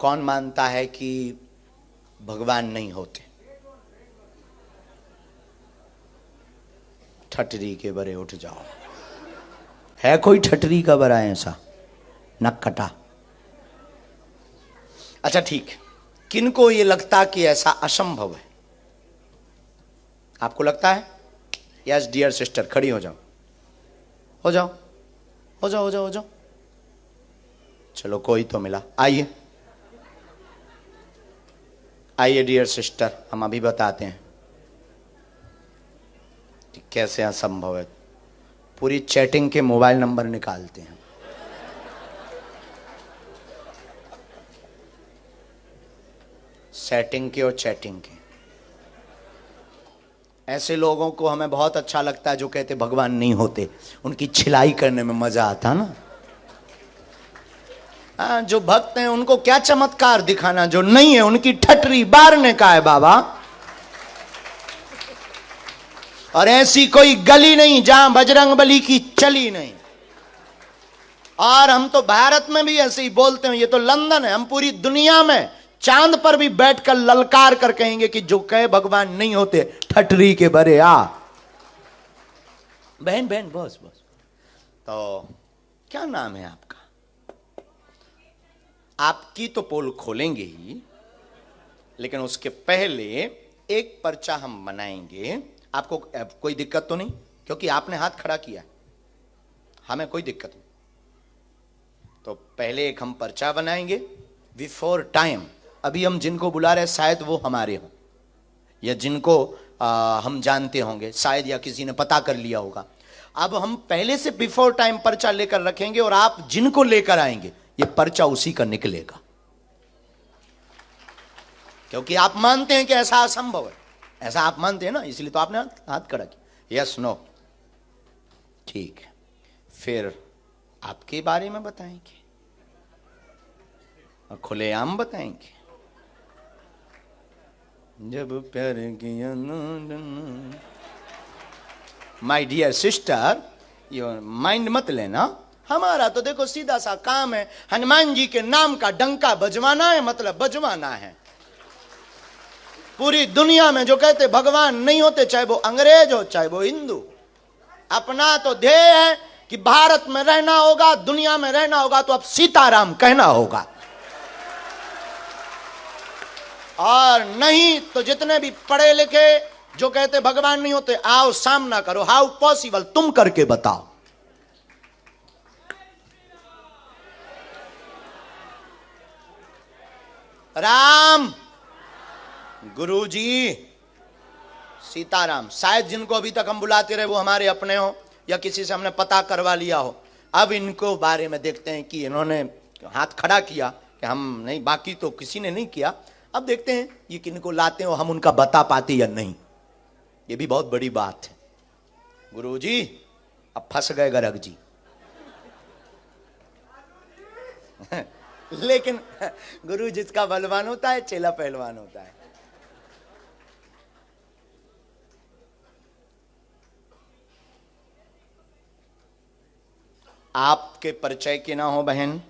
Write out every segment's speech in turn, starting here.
कौन मानता है कि भगवान नहीं होते? ठटरी के बरे उठ जाओ। है कोई ठटरी का बरा ऐसा? नक कटा। अच्छा ठीक, किनको ये लगता कि ऐसा असंभव है? आपको लगता है? यस डियर सिस्टर, खड़ी हो जाओ, हो जाओ, हो जाओ, हो जाओ, हो जाओ। चलो कोई तो मिला। आइए आइए डियर सिस्टर, हम अभी बताते हैं कि कैसे असंभव है। पूरी चैटिंग के मोबाइल नंबर निकालते हैं। सेटिंग के और चैटिंग के। ऐसे लोगों को हमें बहुत अच्छा लगता है जो कहते भगवान नहीं होते। उनकी छिलाई करने में मजा आता ना। जो भक्त हैं उनको क्या चमत्कार दिखाना, जो नहीं है उनकी ठटरी बारने का है बाबा। और ऐसी कोई गली नहीं जहां बजरंगबली की चली नहीं। और हम तो भारत में भी ऐसे ही बोलते हैं, ये तो लंदन है, हम पूरी दुनिया में चांद पर भी बैठकर ललकार कर कहेंगे कि जो कहे भगवान नहीं होते ठटरी के बरे आ। बहन बहन बस बस। तो क्या नाम है आपका? आपकी तो पोल खोलेंगे ही, लेकिन उसके पहले एक पर्चा हम बनाएंगे। आपको कोई दिक्कत तो नहीं? क्योंकि आपने हाथ खड़ा किया, हमें कोई दिक्कत नहीं। तो पहले एक हम पर्चा बनाएंगे बिफोर टाइम। अभी हम जिनको बुला रहे हैं शायद वो हमारे हों, या जिनको हम जानते होंगे शायद, या किसी ने पता कर लिया होगा। अब हम पहले से बिफोर टाइम पर्चा लेकर रखेंगे, और आप जिनको लेकर आएंगे ये पर्चा उसी का निकलेगा। क्योंकि आप मानते हैं कि ऐसा असंभव है, ऐसा आप मानते हैं ना, इसलिए तो आपने हाथ खड़ा किया। यस नो, ठीक है। फिर आपके बारे में बताएंगे और खुलेआम बताएंगे। जब प्यार किया माय डियर सिस्टर, ये माइंड मत लेना। हमारा तो देखो सीधा सा काम है, हनुमान जी के नाम का डंका बजवाना है, मतलब बजवाना है। पूरी दुनिया में जो कहते भगवान नहीं होते, चाहे वो अंग्रेज हो चाहे वो हिंदू, अपना तो ध्येय है कि भारत में रहना होगा, दुनिया में रहना होगा तो अब सीताराम कहना होगा। और नहीं तो जितने भी पढ़े लिखे जो कहते भगवान नहीं होते, आओ सामना करो। हाउ पॉसिबल, तुम करके बताओ। राम, गुरुजी, सीताराम। शायद जिनको अभी तक हम बुलाते रहे वो हमारे अपने हो, या किसी से हमने पता करवा लिया हो। अब इनको बारे में देखते हैं कि इन्होंने हाथ खड़ा किया कि हम नहीं, बाकी तो किसी ने नहीं किया। अब देखते हैं ये किनको लाते हो, हम उनका बता पाते या नहीं, ये भी बहुत बड़ी बात है। गुरुजी अब फंस गए गर्ग जी। लेकिन गुरु जिसका बलवान होता है चेला पहलवान होता है। आपके परिचय के ना हो बहन,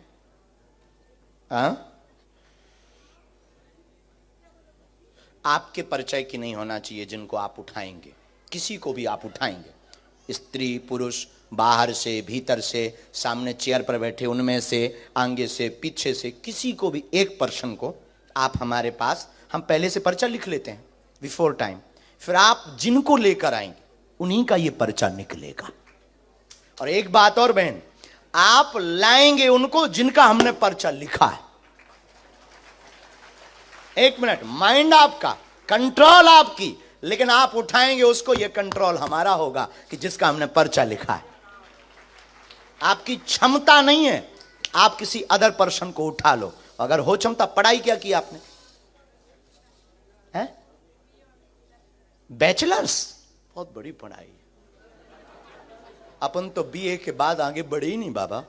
आपके परिचय की नहीं होना चाहिए जिनको आप उठाएंगे। किसी को भी आप उठाएंगे, स्त्री पुरुष, बाहर से भीतर से, सामने चेयर पर बैठे उनमें से, आगे से पीछे से, किसी को भी एक पर्सन को आप हमारे पास, हम पहले से पर्चा लिख लेते हैं बिफोर टाइम। फिर आप जिनको लेकर आएंगे उन्हीं का ये पर्चा निकलेगा। और एक बात और बहन, आप लाएंगे उनको जिनका हमने पर्चा लिखा है। एक मिनट, माइंड आपका, कंट्रोल आपकी, लेकिन आप उठाएंगे उसको, यह कंट्रोल हमारा होगा कि जिसका हमने पर्चा लिखा है। आपकी क्षमता नहीं है, आप किसी अदर पर्सन को उठा लो अगर हो क्षमता। पढ़ाई क्या की आपने? है बैचलर्स, बहुत बड़ी पढ़ाई। अपन तो बीए के बाद आगे बढ़े ही नहीं बाबा।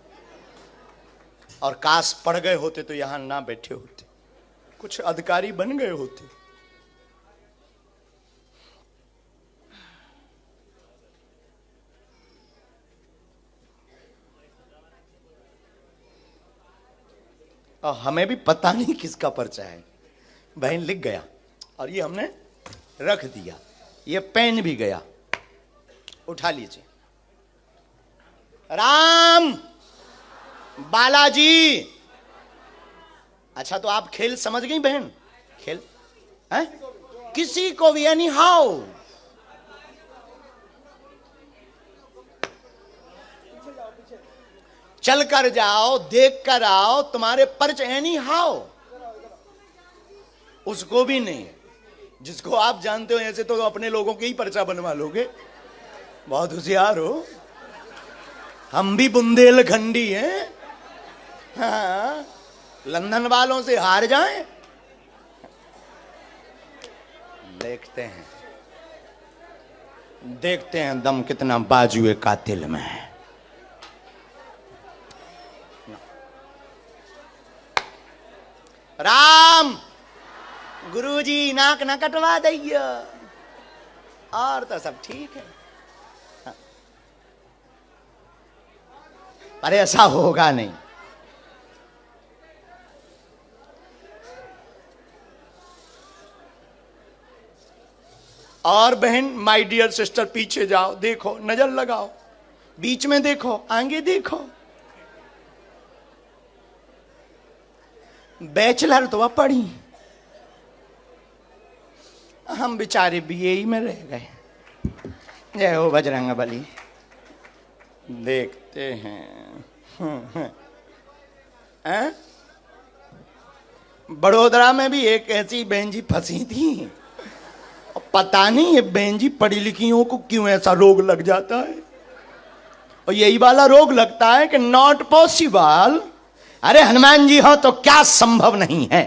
और काश पढ़ गए होते तो यहां ना बैठे होते, कुछ अधिकारी बन गए होते। और हमें भी पता नहीं किसका पर्चा है। बहन लिख गया और ये हमने रख दिया, ये पेन भी गया। उठा लीजिए। राम बालाजी। अच्छा तो आप खेल समझ गई बहन? खेल है किसी को भी एनी हाउ। चल कर जाओ, देख कर आओ, तुम्हारे पर्च एनी हाउ। उसको भी नहीं, जिसको आप जानते हो ऐसे तो अपने लोगों के ही पर्चा बनवा लोगे। बहुत होशियार हो। हम भी बुंदेलखंडी हैं। हाँ, लंदन वालों से हार जाएं। देखते हैं दम कितना बाजुए कातिल में है। राम गुरुजी नाक न कटवा दइए, और तो सब ठीक है। अरे ऐसा होगा नहीं। और बहन माय डियर सिस्टर पीछे जाओ, देखो, नजर लगाओ, बीच में देखो, आगे देखो। बैचलर तो अब पढ़ी, हम बेचारे बीए में रह गए। जय हो बजरंग बली। देखते हैं। बड़ोदरा में भी एक ऐसी बहन जी फंसी थी। पता नहीं ये बहन जी पढ़ी लिखियों को क्यों ऐसा रोग लग जाता है, और यही वाला रोग लगता है कि नॉट पॉसिबल। अरे हनुमान जी हो तो क्या संभव नहीं है?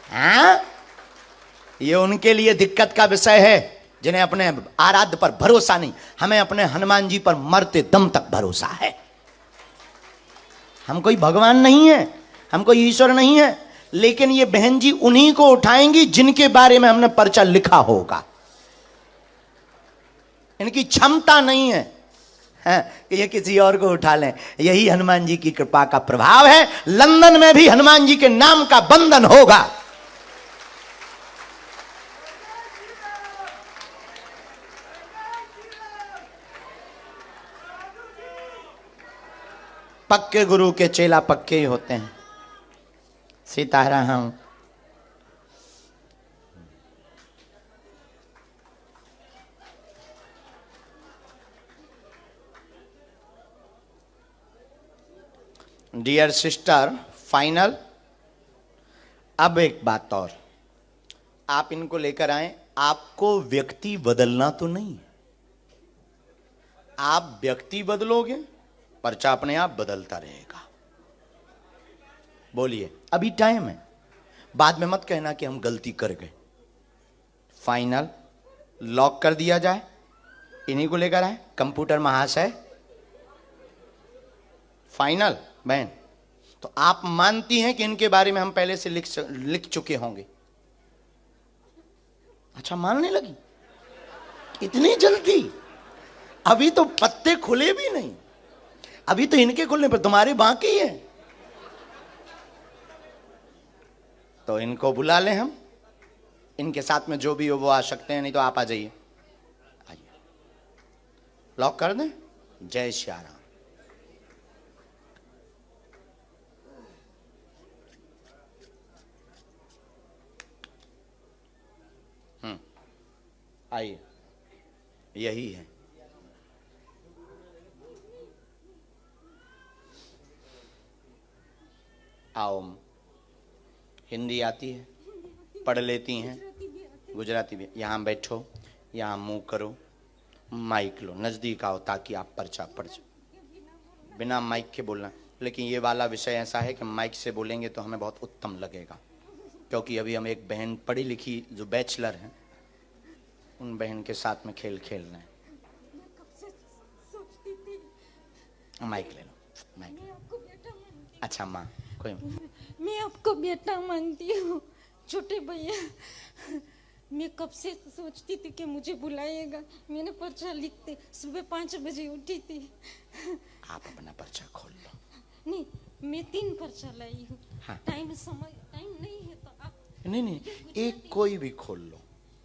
हाँ? ये उनके लिए दिक्कत का विषय है जिन्हें अपने आराध्य पर भरोसा नहीं। हमें अपने हनुमान जी पर मरते दम तक भरोसा है। हम कोई भगवान नहीं है, हम कोई ईश्वर नहीं है, लेकिन ये बहन जी उन्हीं को उठाएंगी जिनके बारे में हमने पर्चा लिखा होगा। इनकी क्षमता नहीं है कि ये किसी और को उठा लें। यही हनुमान जी की कृपा का प्रभाव है। लंदन में भी हनुमान जी के नाम का बंधन होगा। पक्के गुरु के चेला पक्के ही होते हैं। सीताराम। Dear sister, final. अब एक बात और, आप इनको लेकर आए, आपको व्यक्ति बदलना तो नहीं। आप व्यक्ति बदलोगे, पर्चा अपने आप बदलता रहेगा। बोलिए, अभी टाइम है, बाद में मत कहना कि हम गलती कर गए। फाइनल लॉक कर दिया जाए। इन्हीं को लेकर आए कंप्यूटर महाशय। फाइनल बहन, तो आप मानती हैं कि इनके बारे में हम पहले से लिख चुके होंगे? अच्छा, मानने लगी इतनी जल्दी? अभी तो पत्ते खुले भी नहीं, अभी तो इनके खुलने पर तुम्हारे बाकी है। तो इनको बुला लें हम, इनके साथ में जो भी हो वो आ सकते हैं, नहीं तो आप आ जाइए। आइए, लॉक कर दें। जय श्री राम। आइए, यही है। आओ, हिंदी आती है, पढ़ लेती हैं, गुजराती भी। यहाँ बैठो, यहाँ मुंह करो, माइक लो, नज़दीक आओ ताकि आप पर्चा पढ़ जाओ। बिना माइक के बोलना, लेकिन ये वाला विषय ऐसा है कि माइक से बोलेंगे तो हमें बहुत उत्तम लगेगा, क्योंकि अभी हम एक बहन पढ़ी लिखी जो बैचलर हैं, उन बहन के साथ में खेल खेलना है। माइक ले लो, माइक। अच्छा माँ, कोई मैं आपको बेटा मानती हूँ छोटे भैया। मैं कब से सोचती थी कि मुझे बुलाएगा। मैंने पर्चा लिखते सुबह 5 बजे उठी थी। आप अपना पर्चा खोल लो। नहीं, मैं 3 पर्चा लाई हूँ। हाँ। टाइम नहीं है तो आप नहीं, एक कोई भी खोल लो।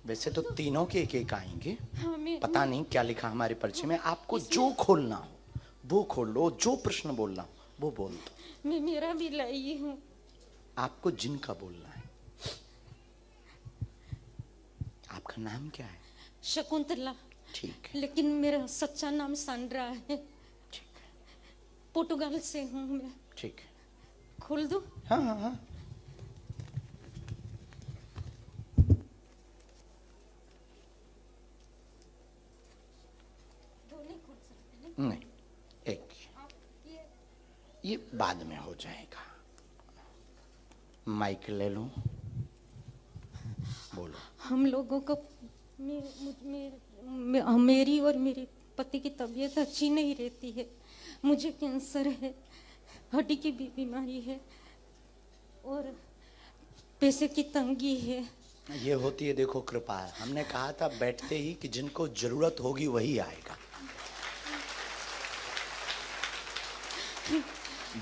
वैसे तो तीनों के एक एक आएंगे। हाँ मैं पता नहीं क्या लिखा हमारे पर्चे में। आपको जो खोलना हो वो खोल लो, जो प्रश्न बोलना हो वो बोल दो। मैं मेरा भी लाई हूँ। आपको जिनका बोलना है। आपका नाम क्या है? शकुंतला, ठीक है, लेकिन मेरा सच्चा नाम सांड्रा है। ठीक है, पोर्टुगाल से हूँ मैं। ठीक है। खोल दो। हाँ हाँ हाँ। दो नहीं खोल सकते ना? नहीं, एक। आप ये बाद में हो जाएगा। माइक ले लो, बोलो। हम लोगों को मेरी और मेरे पति की तबीयत अच्छी नहीं रहती है। मुझे कैंसर है, हड्डी की भी बीमारी है और पैसे की तंगी है। ये होती है, देखो कृपा है। हमने कहा था बैठते ही कि जिनको जरूरत होगी वही आएगा।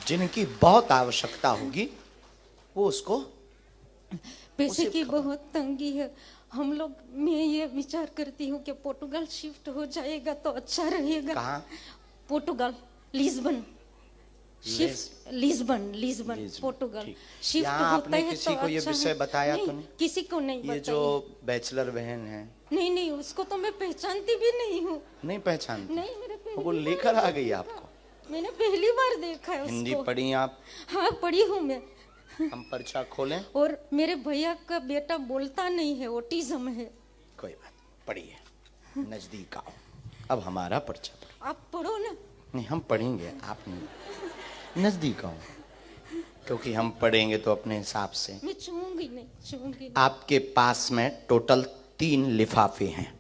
जिनकी बहुत आवश्यकता होगी वो उसको पैसे उसे की खबर। बहुत तंगी है। हम लोग, मैं ये विचार करती हूँ कि पोर्टुगाल शिफ्ट हो जाएगा तो अच्छा रहेगा। कहाँ? पोर्टुगाल, लिस्बन। लिस्बन लिस्बन, पोर्टुगाल ठीक। शिफ्ट यहाँ होता आपने है किसी तो को ये अच्छा विषय है। बताया नहीं, तो नहीं? किसी को नहीं ये बताया। जो बैचलर बहन है, नहीं, उसको तो मैं पहचानती भी नहीं हूँ। नहीं पहचानती? नहीं, मेरे पहली वो बार लेकर आ गई देखा। आपको? मैंने पहली बार देखा है हिंदी उसको। पढ़ी आप? हाँ, पढ़ी हूँ मैं। हम पर्चा खोलें? और मेरे भैया का बेटा बोलता नहीं है, ऑटिज्म है। कोई बात, पढ़िए। नजदीक आओ। अब हमारा पर्चा पढ़ो। आप पढ़ो ना। नहीं, हम पढ़ेंगे, आप नहीं। नजदीक आओ, क्योंकि हम पढ़ेंगे तो अपने हिसाब से। मैं छूंगी नहीं। आपके पास में टोटल 3 लिफाफे हैं।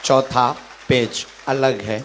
चौथा पेज अलग है।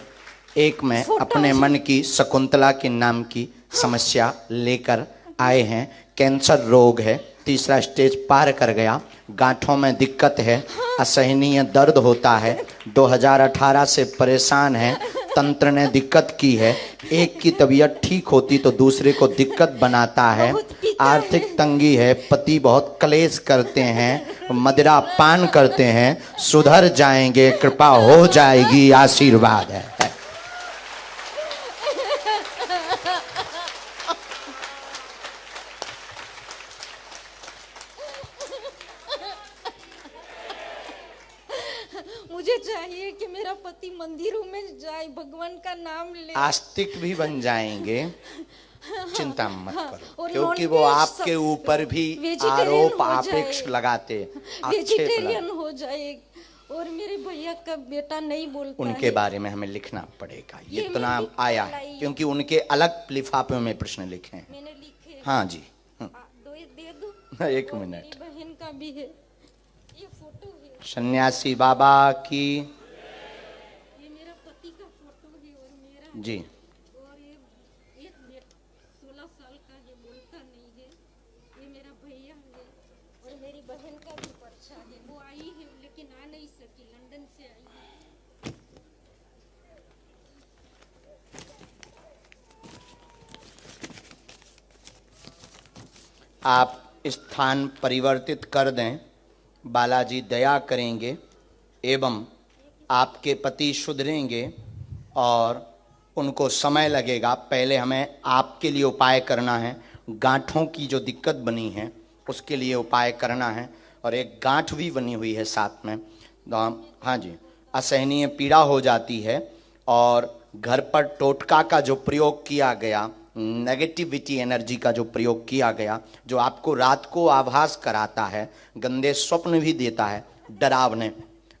एक में फोटो अपने है। मन की शकुंतला के नाम की समस्या लेकर आए हैं। कैंसर रोग है, तीसरा स्टेज पार कर गया। गांठों में दिक्कत है, असहनीय दर्द होता है, 2018 से परेशान है, तंत्र ने दिक्कत की है। एक की तबीयत ठीक होती तो दूसरे को दिक्कत बनाता है। बहुत पीता आर्थिक है। तंगी है, पति बहुत क्लेश करते हैं, मदिरा पान करते हैं। सुधर जाएंगे, कृपा हो जाएगी, आशीर्वाद है। मुझे चाहिए कि मेरा पति मंदिरों में जाए, भगवान का नाम ले। आस्तिक भी बन जाएंगे, चिंता मत करो, और क्योंकि वो नॉन-वेज आपके ऊपर भी वेजिटेरियन आरोप हो आपेक्ष जाए। लगाते, आक्षेप वेजिटेरियन लगाते। हो जाए। और मेरे भैया का बेटा नहीं बोलता उनके है। बारे में हमें लिखना पड़ेगा, ये ये इतना मैं आया लाई है, हूँ। क्योंकि उनके अलग लिफाफे में प्रश्न लिखे हैं। मैंने लिखे। हाँ जी। दो दे दो। एक और मिनट। मेरी बहन का भी है। ये फोटो है। सन्यासी बाबा की ये मेरा पति का फोटो है और मेरा जी। और ये एक 16 साल का, ये बोलता नहीं है। ये मेरा भैया है और मेरी बहन का भी पर्चा है। वो आई है लेकिन आ नहीं सकी, लंदन से आई है। आप स्थान परिवर्तित कर दें, बालाजी दया करेंगे एवं आपके पति सुधरेंगे और उनको समय लगेगा। पहले हमें आपके लिए उपाय करना है। गांठों की जो दिक्कत बनी है उसके लिए उपाय करना है, और एक गांठ भी बनी हुई है साथ में। हाँ जी, असहनीय पीड़ा हो जाती है और घर पर टोटका का जो प्रयोग किया गया, नेगेटिविटी एनर्जी का जो प्रयोग किया गया, जो आपको रात को आभास कराता है, गंदे स्वप्न भी देता है, डरावने,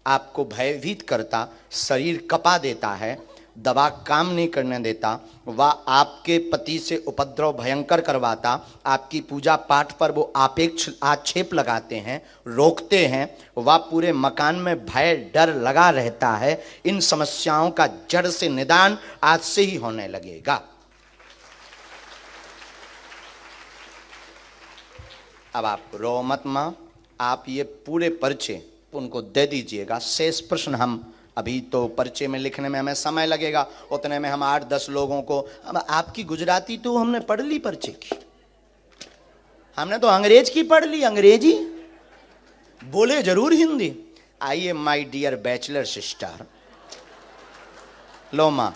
आपको भयभीत करता, शरीर कपा देता है, दवा काम नहीं करने देता, वह आपके पति से उपद्रव भयंकर करवाता, आपकी पूजा पाठ पर वो आपेक्ष आक्षेप लगाते हैं, रोकते हैं, वह पूरे मकान में भय डर लगा रहता है। इन समस्याओं का जड़ से निदान आज से ही होने लगेगा। अब आप रो मत मां, आप ये पूरे पर्चे उनको दे दीजिएगा। शेष प्रश्न हम अभी तो पर्चे में लिखने में हमें समय लगेगा, उतने में हम 8-10 लोगों को। अब आपकी गुजराती तो हमने पढ़ ली पर्चे की, हमने तो अंग्रेज की पढ़ ली, अंग्रेजी बोले जरूर हिंदी। आइए माय डियर बैचलर सिस्टर, लो मां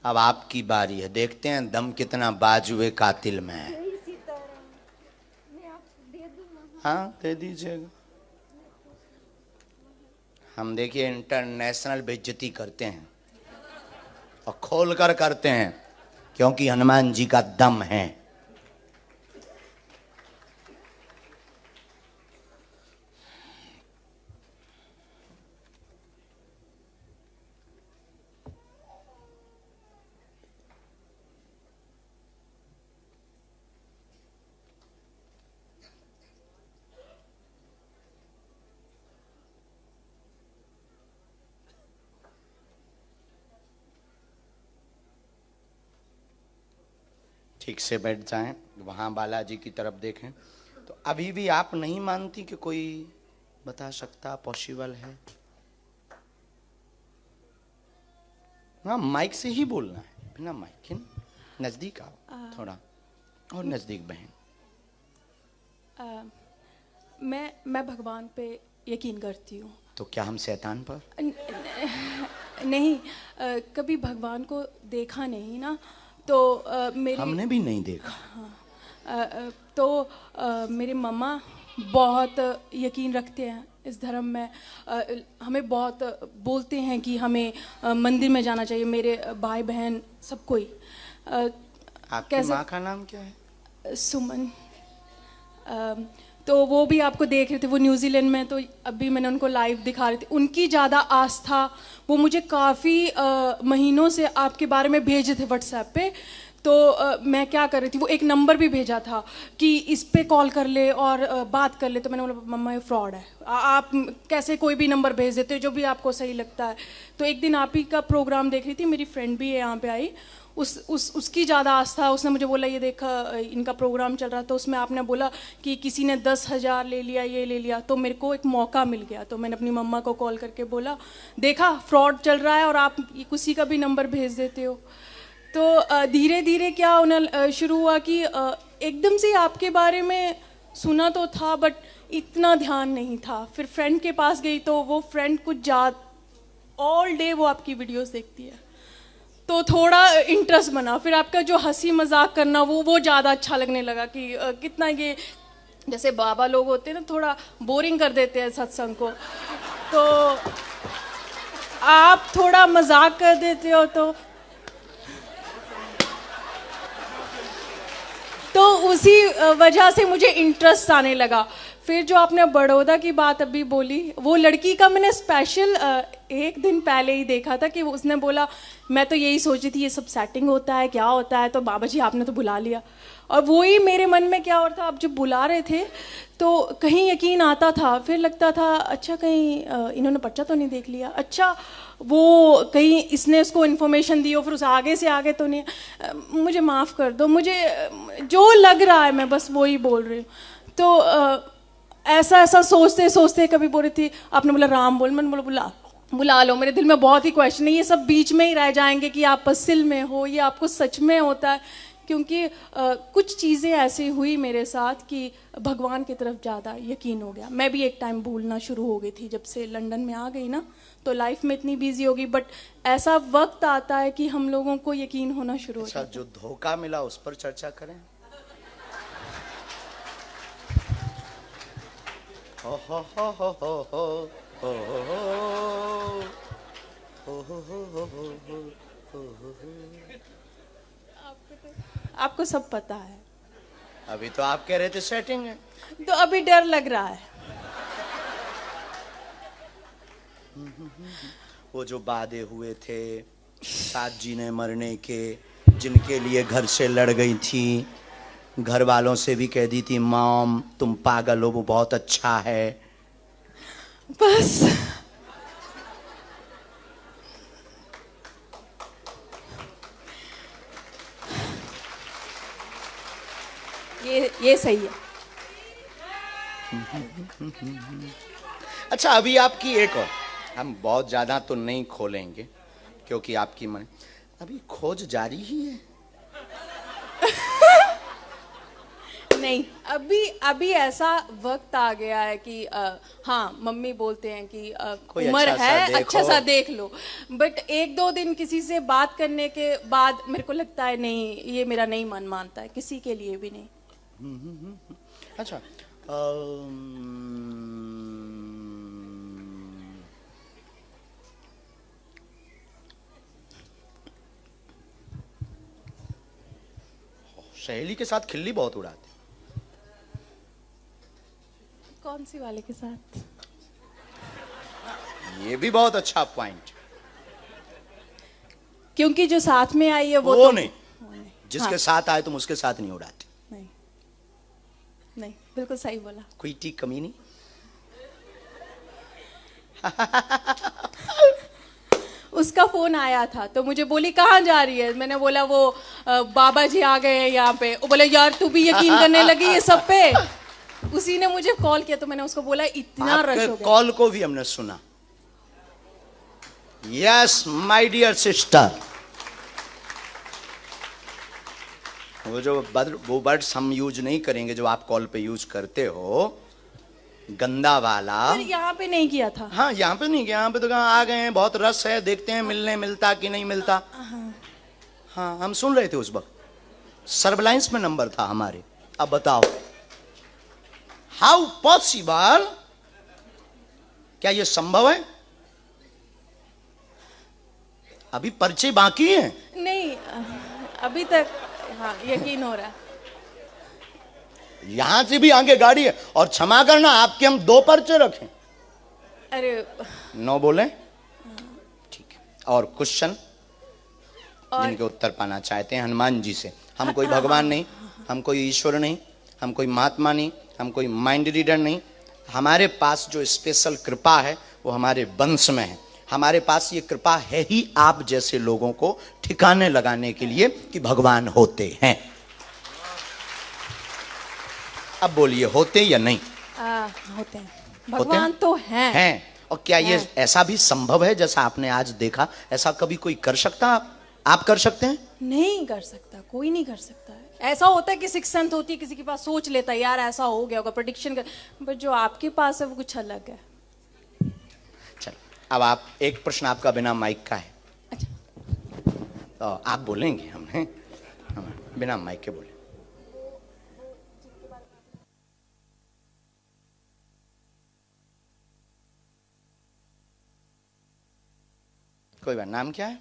अब आपकी बारी है, देखते हैं दम कितना बाजुए कातिल में है। जय सीताराम। मैं आपको दे दूँ महाराज? हाँ दे दीजिएगा। हम देखिए इंटरनेशनल बेइज्जती करते हैं और खोल कर करते हैं, क्योंकि हनुमान जी का दम है। ठीक से बैठ जाएं, वहां बालाजी की तरफ देखें। तो अभी भी आप नहीं मानती कि कोई बता सकता पॉसिबल है? हाँ माइक से ही बोलना है, बिना माइक के। नजदीक आओ थोड़ा और नजदीक बहन। मैं भगवान पे यकीन करती हूँ। तो क्या हम शैतान पर? नहीं, कभी भगवान को देखा नहीं ना, तो मेरे हमने भी नहीं देखा। तो मेरे मम्मा बहुत यकीन रखते हैं इस धर्म में। हमें बहुत बोलते हैं कि हमें मंदिर में जाना चाहिए, मेरे भाई बहन सब कोई। आपकी माँ का नाम क्या है? सुमन। तो वो भी आपको देख रहे थे, वो न्यूजीलैंड में, तो अभी मैंने उनको लाइव दिखा रही थी। उनकी ज़्यादा आस्था, वो मुझे काफ़ी महीनों से आपके बारे में भेजे थे व्हाट्सएप पे। तो मैं क्या कर रही थी, वो एक नंबर भी भेजा था कि इस पे कॉल कर ले और बात कर ले। तो मैंने बोला मम्मा ये फ्रॉड है, आप कैसे कोई भी नंबर भेज देते हो जो भी आपको सही लगता है। तो एक दिन आप ही का प्रोग्राम देख रही थी, मेरी फ्रेंड भी है यहाँ पे आई, उसकी ज़्यादा आस्था। उसने मुझे बोला ये देखा इनका प्रोग्राम चल रहा, तो उसमें आपने बोला कि किसी ने 10,000 ले लिया, ये ले लिया। तो मेरे को एक मौका मिल गया, तो मैंने अपनी मम्मा को कॉल करके बोला देखा फ्रॉड चल रहा है और आप किसी का भी नंबर भेज देते हो। तो धीरे धीरे क्या होना शुरू हुआ कि एकदम से आपके बारे में सुना तो था बट इतना ध्यान नहीं था। फिर फ्रेंड के पास गई तो वो फ्रेंड कुछ ऑल डे वो आपकी वीडियोस देखती है, तो थोड़ा इंटरेस्ट बना। फिर आपका जो हंसी मजाक करना वो ज़्यादा अच्छा लगने लगा कि कितना ये जैसे बाबा लोग होते हैं ना, थोड़ा बोरिंग कर देते हैं सत्संग को, तो आप थोड़ा मजाक कर देते हो, तो उसी वजह से मुझे इंटरेस्ट आने लगा। फिर जो आपने बड़ौदा की बात अभी बोली, वो लड़की का मैंने स्पेशल एक दिन पहले ही देखा था कि उसने बोला मैं तो यही सोची थी ये सब सेटिंग होता है, क्या होता है, तो बाबा जी आपने तो बुला लिया। और वही मेरे मन में क्या हो रहा था, आप जब बुला रहे थे तो कहीं यकीन आता था, फिर लगता था अच्छा कहीं इन्होंने पर्चा तो नहीं देख लिया, अच्छा वो कहीं इसने उसको इन्फॉर्मेशन दी हो, फिर उस आगे से आगे तो नहीं। मुझे माफ़ कर दो, मुझे जो लग रहा है मैं बस वही बोल रही हूँ। तो ऐसा सोचते सोचते कभी बोल रही थी, आपने बोला राम बोल, मैंने बोला बुला लो। मेरे दिल में बहुत ही क्वेश्चन है, ये सब बीच में ही रह जाएंगे कि आप पसिल में हो, ये आपको सच में होता है, क्योंकि कुछ चीज़ें ऐसी हुई मेरे साथ कि भगवान की तरफ ज़्यादा यकीन हो गया। मैं भी एक टाइम भूलना शुरू हो गई थी, जब से लंदन में आ गई ना, तो लाइफ में इतनी बिजी होगी, बट ऐसा वक्त आता है कि हम लोगों को यकीन होना शुरू हो जाता है। जो धोखा मिला उस पर चर्चा करें। हो हो हो हो हो हो हो हो हो हो। आपको सब पता है। अभी तो आप कह रहे थे सेटिंग है, तो अभी डर लग रहा है। वो जो वादे हुए थे साथ जीने मरने के, जिनके लिए घर से लड़ गई थी, घर वालों से भी कह दी थी मॉम तुम पागल हो, वो बहुत अच्छा है, बस ये सही है। अच्छा अभी आपकी एक और हम बहुत ज्यादा तो नहीं खोलेंगे क्योंकि आपकी मन अभी खोज जारी ही है। नहीं, अभी ऐसा वक्त आ गया है कि हाँ, मम्मी बोलते हैं कि कोई उम्र अच्छा सा है, देखो। अच्छा सा देख लो। बट एक दो दिन किसी से बात करने के बाद मेरे को लगता है नहीं, ये मेरा नहीं मन मानता है, किसी के लिए भी नहीं। अच्छा सहेली के साथ खिल्ली बहुत उड़ाते। कौन सी वाले के साथ? ये भी बहुत अच्छा पॉइंट। क्योंकि जो साथ में आई है वो तो नहीं, जिसके हाँ। साथ आए तुम उसके साथ नहीं उड़ाते। नहीं, नहीं, बिल्कुल सही बोला। कोई टी कमी नहीं। उसका फोन आया था तो मुझे बोली कहाँ जा रही है। मैंने बोला वो बाबा जी आ गए हैं यहाँ पे। वो बोले यार तू भी यकीन करने लगी ये सब पे। उसी ने मुझे कॉल किया तो मैंने उसको बोला इतना रश आपके हो गया। कॉल को भी हमने सुना। यस माय डियर सिस्टर, वो वर्ड्स हम यूज नहीं करेंगे जो आप कॉल पे यूज करते हो, गंदा वाला। पर यहाँ पे नहीं किया था। हाँ यहाँ पे नहीं, यहाँ पे तो कहाँ आ गए हैं, बहुत रस है, देखते हैं मिलने मिलता कि नहीं मिलता। हाँ हम सुन रहे थे उस वक्त, सर्वलाइंस में नंबर था हमारे। अब बताओ हाउ पॉसिबल, क्या ये संभव है? अभी पर्चे बाकी हैं। नहीं, अभी तक हाँ यकीन हो रहा है। यहां से भी आगे गाड़ी है। और क्षमा करना आपके हम 2 पर्चे रखें। अरे 9 बोले ठीक है। और क्वेश्चन और जिनके उत्तर पाना चाहते हैं हनुमान जी से। हम कोई भगवान नहीं, हम कोई ईश्वर नहीं, हम कोई महात्मा नहीं, हम कोई माइंड रीडर नहीं। हमारे पास जो स्पेशल कृपा है वो हमारे वंश में है। हमारे पास ये कृपा है ही आप जैसे लोगों को ठिकाने लगाने के लिए कि भगवान होते हैं। अब बोलिए होते या नहीं? होते हैं, भगवान तो हैं। और क्या ये हैं। ऐसा भी संभव है जैसा आपने आज देखा? ऐसा कभी कोई कर सकता? आप कर सकते हैं? नहीं कर सकता, कोई नहीं कर सकता है। ऐसा होता है कि सिक्स सेंथ होती है, किसी के पास सोच लेता है यार ऐसा हो गया होगा, प्रेडिक्शन कर। बट जो आपके पास है वो कुछ अलग है। चल अब आप, एक प्रश्न आपका बिना माइक का है। अच्छा, तो आप बोलेंगे, हमने बिना माइक के बोले। कोई बात, नाम क्या है?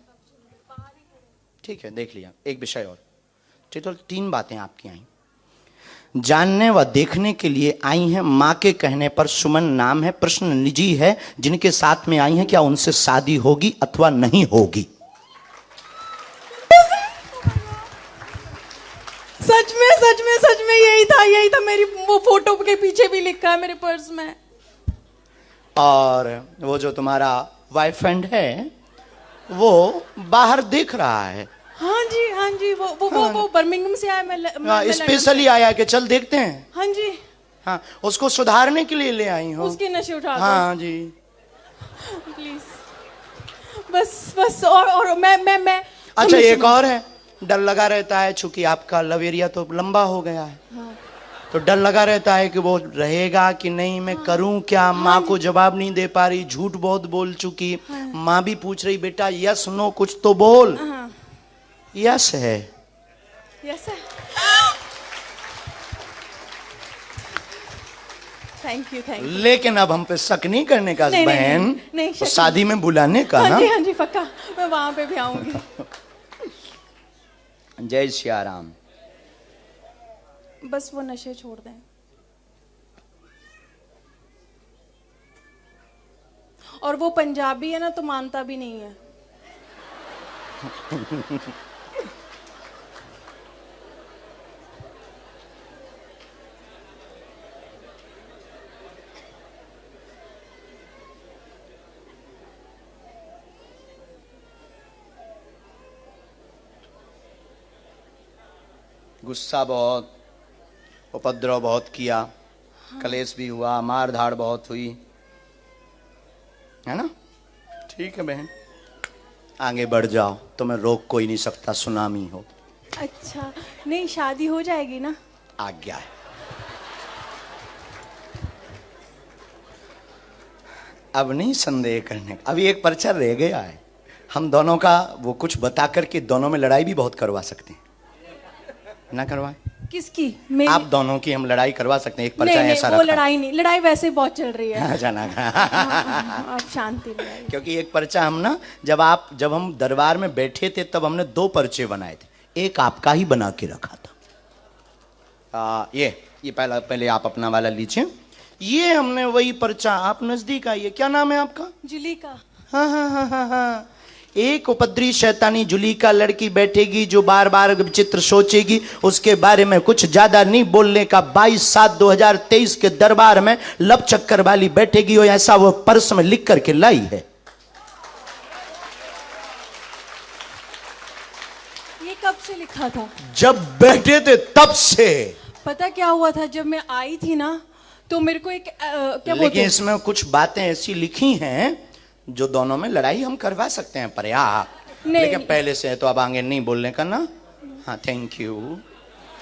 ठीक है, देख लिया। एक विषय और, टोटल 3 बातें आपकी आई। जानने व देखने के लिए आई हैं, माँ के कहने पर सुमन नाम है। प्रश्न निजी है, जिनके साथ में आई हैं क्या उनसे शादी होगी अथवा नहीं होगी? सच में यही था। मेरी वो फोटो के पीछे भी लिखा है मेरे पर्स में। और वो जो तुम्हारा बॉयफ्रेंड है वो बाहर देख रहा है। हाँ जी, वो बर्मिंघम से आया। मैं स्पेशली आया कि चल देखते हैं। हाँ जी, हाँ, उसको सुधारने के लिए ले आई हो। उसके नशे उठा दो हाँ जी, प्लीज। बस और मैं अच्छा एक और है, डर लगा रहता है चूंकि आपका लव एरिया तो लंबा हो गया है। हाँ। तो डर लगा रहता है कि वो रहेगा कि नहीं, मैं करूं क्या? माँ को जवाब नहीं दे पा रही, झूठ बहुत बोल चुकी। माँ भी पूछ रही बेटा यस नो कुछ तो बोल। यस है। यस है। Thank you. लेकिन अब हम पे शक नहीं करने का नहीं, बहन, नहीं, तो शादी में बुलाने का ना। हाँ जी पक्का, मैं वहां पे भी आऊंगी। जय श्री राम। बस वो नशे छोड़ दें। और वो पंजाबी है ना तो मानता भी नहीं है। गुस्सा बहुत, उपद्रव बहुत किया। हाँ। कलेश भी हुआ, मार धाड़ बहुत हुई, है ना? ठीक है बहन, आगे बढ़ जाओ, तुम्हें रोक कोई नहीं सकता, सुनामी हो। अच्छा, नहीं शादी हो जाएगी ना? आज्ञा है। अब नहीं संदेह करने का, अभी एक पर्चा रह गया है। हम दोनों का वो कुछ बता करके दोनों में लड़ाई भी बहुत करवा सकते हैं, ना करवाएं? किसकी? आप दोनों की हम लड़ाई करवा सकते हैं, एक पर्चा नहीं, ऐसा नहीं, वो रखा। लड़ाई नहीं, लड़ाई वैसे ही बहुत चल रही है। जाना आप शांति रहिए। क्योंकि एक पर्चा हम ना, जब हम दरबार में बैठे थे तब हमने 2 पर्चे बनाए थे, एक आपका ही बना के रखा था। ये पहले आप अपना वाला लीजिए। ये हमने वही पर्चा, आप नजदीक आइए, क्या नाम है आपका? जुलीका। हाँ हाँ हाँ हाँ हाँ। एक उपद्री शैतानी जुलीका लड़की बैठेगी जो बार बार विचित्र सोचेगी, उसके बारे में कुछ ज्यादा नहीं बोलने का। 22/7/2023 के दरबार में लब चक्कर वाली बैठेगी, और ऐसा वो पर्स में लिख करके लाई है। ये कब से लिखा था? जब बैठे थे तब से। पता क्या हुआ था, जब मैं आई थी ना तो मेरे को एक क्या बोलते लेकिन हैं, इसमें कुछ बातें ऐसी लिखी हैं जो दोनों में लड़ाई हम करवा सकते हैं पर्या, नहीं। लेकिन पहले से है तो अब आगे नहीं बोलने का ना। हाँ, थैंक यू।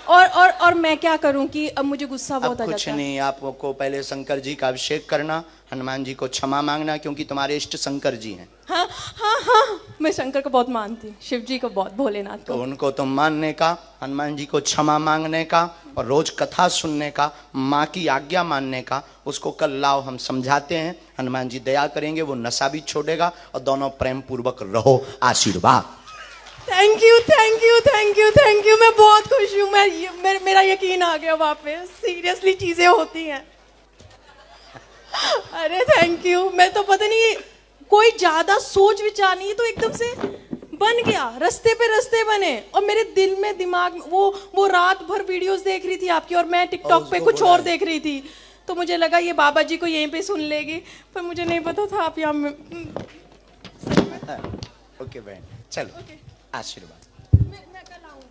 और मैं क्या करूं कि अब मुझे गुस्सा अब बहुत आ कुछ जाता है। नहीं, आपको पहले शंकर जी का अभिषेक करना, हनुमान जी को क्षमा मांगना, क्योंकि तुम्हारे इष्ट शंकर जी हैं। हाँ हाँ हाँ, मैं शंकर को बहुत मानती हूँ, शिव जी को बहुत, भोलेनाथ तो को। उनको तुम मानने का, हनुमान जी को क्षमा मांगने का, और रोज कथा सुनने का, माँ की आज्ञा मानने का। उसको कल लाओ, हम समझाते हैं, हनुमान जी दया करेंगे, वो नशा भी छोड़ेगा, और दोनों प्रेम पूर्वक रहो। आशीर्वाद। Thank you thank you thank you thank you, मैं बहुत खुश हूँ। मेरा यकीन आ गया वापस, सीरियसली चीजें होती हैं। अरे थैंक यू, मैं तो पता नहीं, कोई ज्यादा सोच विचार नहीं, तो एकदम से बन गया, रास्ते पे रास्ते बने। और मेरे दिल में, दिमाग में, वो रात भर वीडियोस देख रही थी आपकी, और मैं टिकटॉक पे कुछ और देख रही थी, तो मुझे लगा ये बाबा जी को यहीं पे सुन लेगी, पर मुझे नहीं पता था आप यहाँ में। ओके बहन, चलो। ओके। आशीर्वाद। मैं कल आऊँ।